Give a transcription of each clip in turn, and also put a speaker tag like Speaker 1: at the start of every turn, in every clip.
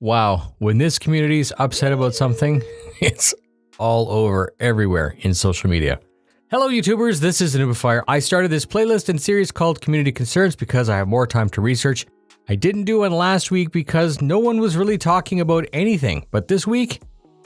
Speaker 1: Wow, when this community is upset about something, it's all over everywhere in social media. Hello YouTubers, this is noobifier. I started this playlist and series called Community Concerns because I have more time to research. I didn't do one last week because no one was really talking about anything, but this week,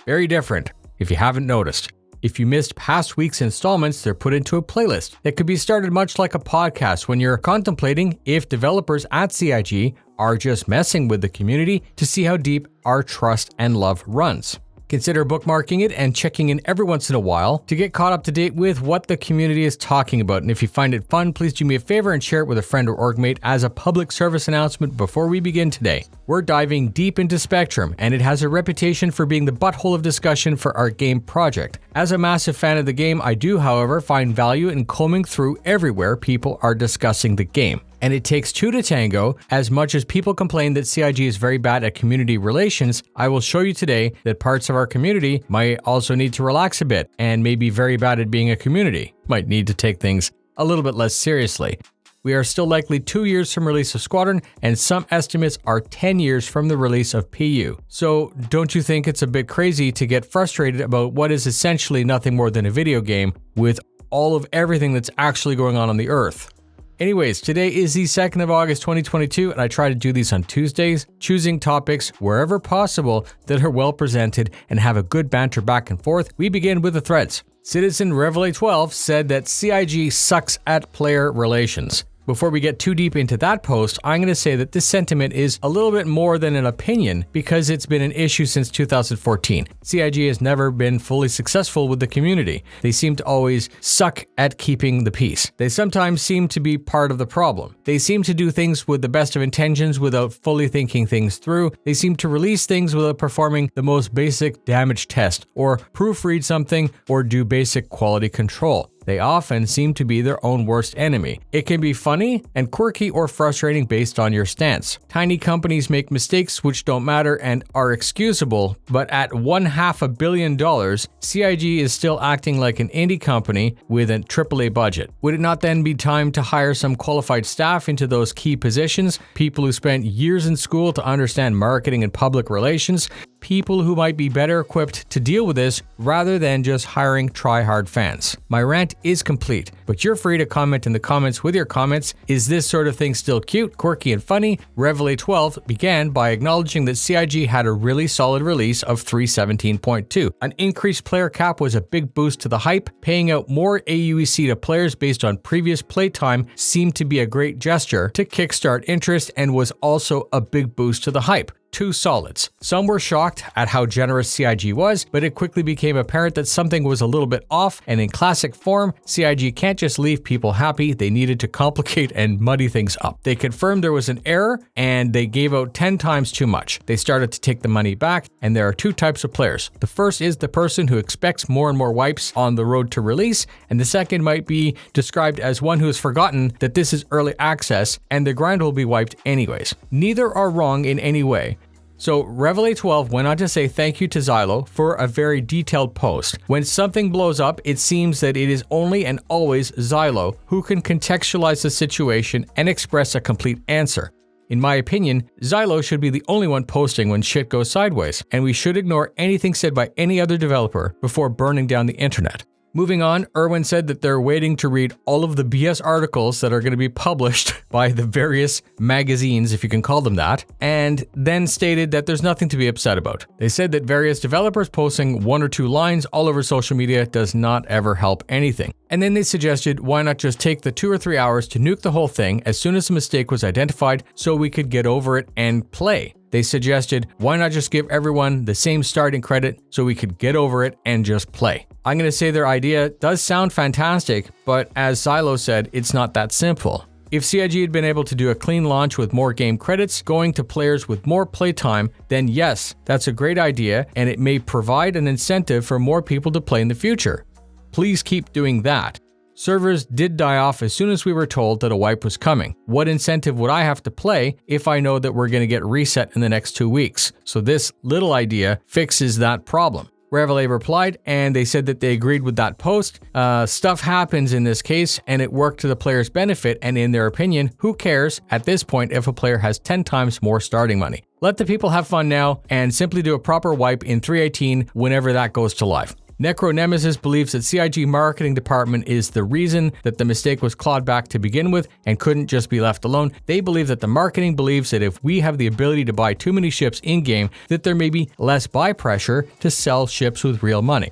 Speaker 1: very different, if you haven't noticed. If you missed past week's installments, they're put into a playlist that could be started much like a podcast when you're contemplating if developers at CIG are just messing with the community to see how deep our trust and love runs. Consider bookmarking it and checking in every once in a while to get caught up to date with what the community is talking about. And if you find it fun, please do me a favor and share it with a friend or orgmate as a public service announcement before we begin today. We're diving deep into Spectrum, and it has a reputation for being the butthole of discussion for our game project. As a massive fan of the game, I do, however, find value in combing through everywhere people are discussing the game. And it takes two to tango. As much as people complain that CIG is very bad at community relations, I will show you today that parts of our community might also need to relax a bit and may be very bad at being a community. Might need to take things a little bit less seriously. We are still likely 2 years from release of Squadron, and some estimates are 10 years from the release of PU. So don't you think it's a bit crazy to get frustrated about what is essentially nothing more than a video game with all of everything that's actually going on the Earth? Anyways, today is the 2nd of August 2022, and I try to do these on Tuesdays, choosing topics wherever possible that are well presented and have a good banter back and forth. We begin with the threads. Citizen Revelate12 said that CIG sucks at player relations. Before we get too deep into that post, I'm going to say that this sentiment is a little bit more than an opinion because it's been an issue since 2014. CIG has never been fully successful with the community. They seem to always suck at keeping the peace. They sometimes seem to be part of the problem. They seem to do things with the best of intentions without fully thinking things through. They seem to release things without performing the most basic damage test, or proofread something, or do basic quality control. They often seem to be their own worst enemy. It can be funny and quirky or frustrating based on your stance. Tiny companies make mistakes which don't matter and are excusable, but at $500 million, CIG is still acting like an indie company with a AAA budget. Would it not then be time to hire some qualified staff into those key positions? People who spent years in school to understand marketing and public relations? People who might be better equipped to deal with this rather than just hiring try-hard fans. My rant is complete, but you're free to comment in the comments with your comments. Is this sort of thing still cute, quirky, and funny? Revelate12 began by acknowledging that CIG had a really solid release of 3.17.2. An increased player cap was a big boost to the hype. Paying out more AUEC to players based on previous playtime seemed to be a great gesture to kickstart interest and was also a big boost to the hype. Two solids. Some were shocked at how generous CIG was, but it quickly became apparent that something was a little bit off, and in classic form, CIG can't just leave people happy, they needed to complicate and muddy things up. They confirmed there was an error, and they gave out 10 times too much. They started to take the money back, and there are two types of players. The first is the person who expects more and more wipes on the road to release, and the second might be described as one who has forgotten that this is early access, and the grind will be wiped anyways. Neither are wrong in any way. So Revelate12 went on to say thank you to Xylo for a very detailed post. When something blows up, it seems that it is only and always Xylo who can contextualize the situation and express a complete answer. In my opinion, Xylo should be the only one posting when shit goes sideways, and we should ignore anything said by any other developer before burning down the internet. Moving on, Erwin said that they're waiting to read all of the BS articles that are going to be published by the various magazines, if you can call them that, and then stated that there's nothing to be upset about. They said that various developers posting 1 or 2 lines all over social media does not ever help anything. And then they suggested why not just take the 2 or 3 hours to nuke the whole thing as soon as the mistake was identified so we could get over it and play. They suggested why not just give everyone the same starting credit so we could get over it and just play. I'm going to say their idea does sound fantastic, but as Xylo said, it's not that simple. If CIG had been able to do a clean launch with more game credits going to players with more playtime, then yes, that's a great idea and it may provide an incentive for more people to play in the future. Please keep doing that. Servers did die off as soon as we were told that a wipe was coming. What incentive would I have to play if I know that we're going to get reset in the next 2 weeks? So this little idea fixes that problem. Reveille replied, and they said that they agreed with that post. Stuff happens in this case, and it worked to the player's benefit, and in their opinion, who cares at this point if a player has 10 times more starting money? Let the people have fun now, and simply do a proper wipe in 3.18 whenever that goes to live. Necro Nemesis believes that CIG marketing department is the reason that the mistake was clawed back to begin with and couldn't just be left alone. They believe that the marketing believes that if we have the ability to buy too many ships in-game, that there may be less buy pressure to sell ships with real money.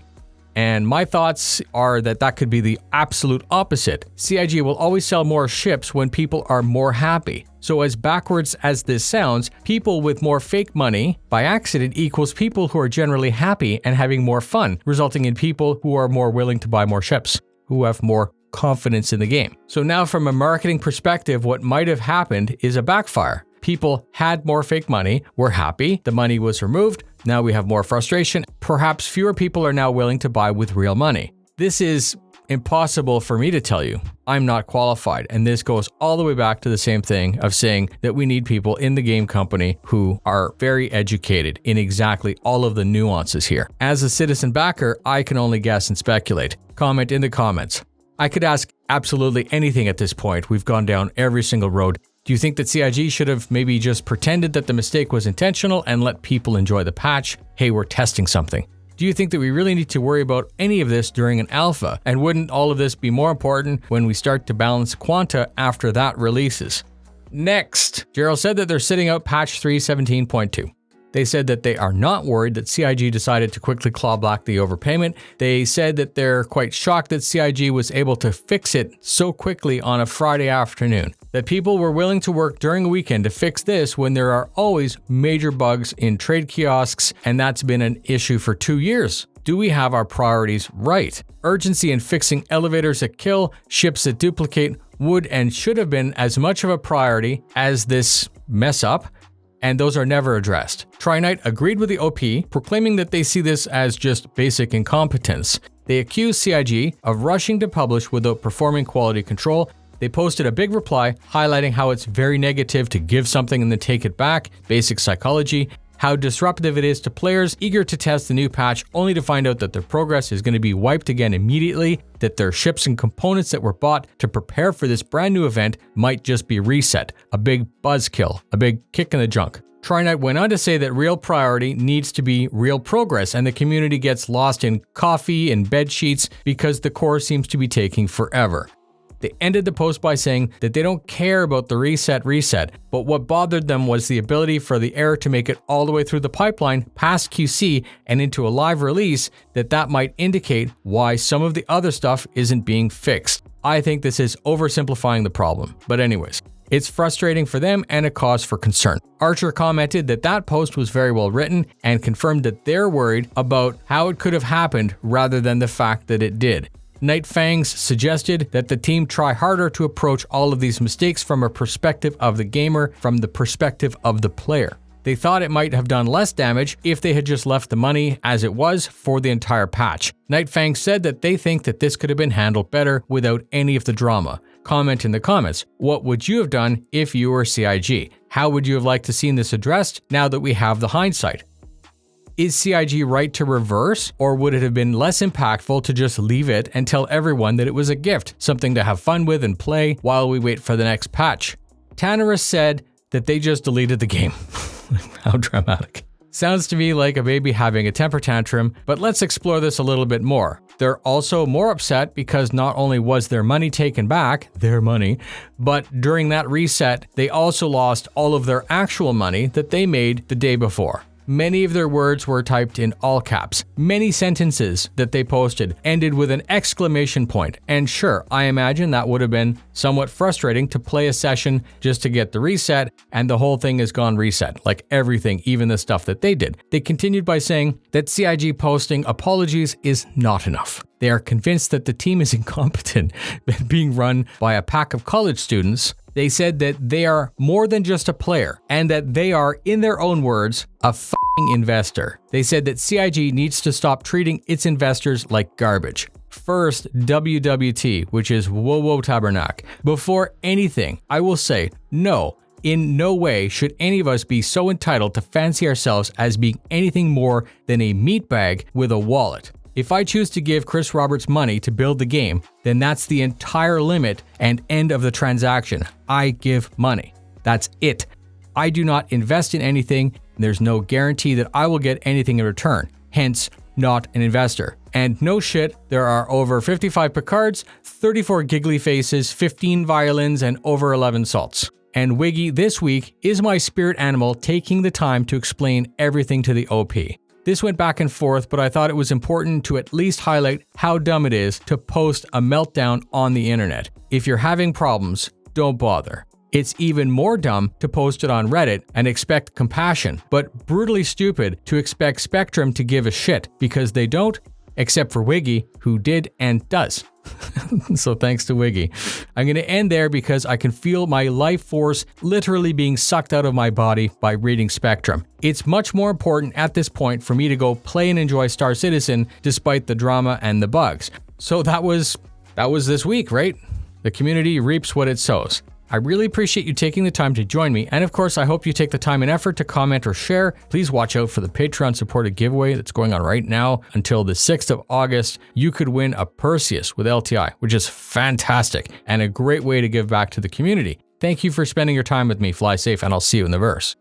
Speaker 1: And my thoughts are that that could be the absolute opposite. CIG will always sell more ships when people are more happy. So as backwards as this sounds, people with more fake money by accident equals people who are generally happy and having more fun, resulting in people who are more willing to buy more ships, who have more confidence in the game. So now from a marketing perspective, what might have happened is a backfire. People had more fake money, were happy, the money was removed, now we have more frustration. Perhaps fewer people are now willing to buy with real money. This is impossible for me to tell you. I'm not qualified, and this goes all the way back to the same thing of saying that we need people in the game company who are very educated in exactly all of the nuances here. As a citizen backer, I can only guess and speculate. Comment in the comments. I could ask absolutely anything at this point. We've gone down every single road. Do you think that CIG should have maybe just pretended that the mistake was intentional and let people enjoy the patch? Hey, we're testing something. Do you think that we really need to worry about any of this during an alpha? And wouldn't all of this be more important when we start to balance quanta after that releases? Next, Gerald said that they're sitting out patch 3.17.2. They said that they are not worried that CIG decided to quickly claw back the overpayment. They said that they're quite shocked that CIG was able to fix it so quickly on a Friday afternoon. That people were willing to work during a weekend to fix this when there are always major bugs in trade kiosks, and that's been an issue for 2 years. Do we have our priorities right? Urgency in fixing elevators that kill, ships that duplicate, would and should have been as much of a priority as this mess up, and those are never addressed. Trinite agreed with the OP, proclaiming that they see this as just basic incompetence. They accused CIG of rushing to publish without performing quality control. They posted a big reply highlighting how it's very negative to give something and then take it back, basic psychology, how disruptive it is to players eager to test the new patch only to find out that their progress is going to be wiped again immediately, that their ships and components that were bought to prepare for this brand new event might just be reset, a big buzzkill, a big kick in the junk. Trinite went on to say that real priority needs to be real progress, and the community gets lost in coffee and bed sheets because the core seems to be taking forever. They ended the post by saying that they don't care about the reset, but what bothered them was the ability for the error to make it all the way through the pipeline, past QC, and into a live release, that might indicate why some of the other stuff isn't being fixed. I think this is oversimplifying the problem, but anyways. It's frustrating for them and a cause for concern. Archer commented that that post was very well written and confirmed that they're worried about how it could have happened rather than the fact that it did. Nightfangs suggested that the team try harder to approach all of these mistakes from a perspective of the gamer, from the perspective of the player. They thought it might have done less damage if they had just left the money as it was for the entire patch. Nightfang said that they think that this could have been handled better without any of the drama. Comment in the comments, what would you have done if you were CIG? How would you have liked to seen this addressed now that we have the hindsight? Is CIG right to reverse, or would it have been less impactful to just leave it and tell everyone that it was a gift, something to have fun with and play while we wait for the next patch? Tannerus said that they just deleted the game. How dramatic. Sounds to me like a baby having a temper tantrum, but let's explore this a little bit more. They're also more upset because not only was their money taken back, but during that reset, they also lost all of their actual money that they made the day before. Many of their words were typed in all caps. Many sentences that they posted ended with an exclamation point. And sure, I imagine that would have been somewhat frustrating to play a session just to get the reset, and the whole thing is gone reset, like everything, even the stuff that they did. They continued by saying that CIG posting apologies is not enough. They are convinced that the team is incompetent, that being run by a pack of college students. They said that they are more than just a player, and that they are, in their own words, a f***ing investor. They said that CIG needs to stop treating its investors like garbage. First, WWT, which is Whoa Tabernacle. Before anything, I will say, no, In no way should any of us be so entitled to fancy ourselves as being anything more than a meatbag with a wallet. If I choose to give Chris Roberts money to build the game, then that's the entire limit and end of the transaction. I give money. That's it. I do not invest in anything, and there's no guarantee that I will get anything in return. Hence, not an investor. And no shit, there are over 55 Picards, 34 giggly faces, 15 violins, and over 11 salts. And Wiggy this week is my spirit animal taking the time to explain everything to the OP. This went back and forth, but I thought it was important to at least highlight how dumb it is to post a meltdown on the internet. If you're having problems, don't bother. It's even more dumb to post it on Reddit and expect compassion, but brutally stupid to expect Spectrum to give a shit, because they don't, except for Wiggy, who did and does. So thanks to Wiggy. I'm going to end there because I can feel my life force literally being sucked out of my body by reading Spectrum. It's much more important at this point for me to go play and enjoy Star Citizen despite the drama and the bugs. So that was this week, right? The community reaps what it sows. I really appreciate you taking the time to join me, and of course I hope you take the time and effort to comment or share. Please watch out for the Patreon supported giveaway that's going on right now until the 6th of August. You could win a Perseus with LTI, which is fantastic and a great way to give back to the community. Thank you for spending your time with me. Fly safe, and I'll see you in the verse.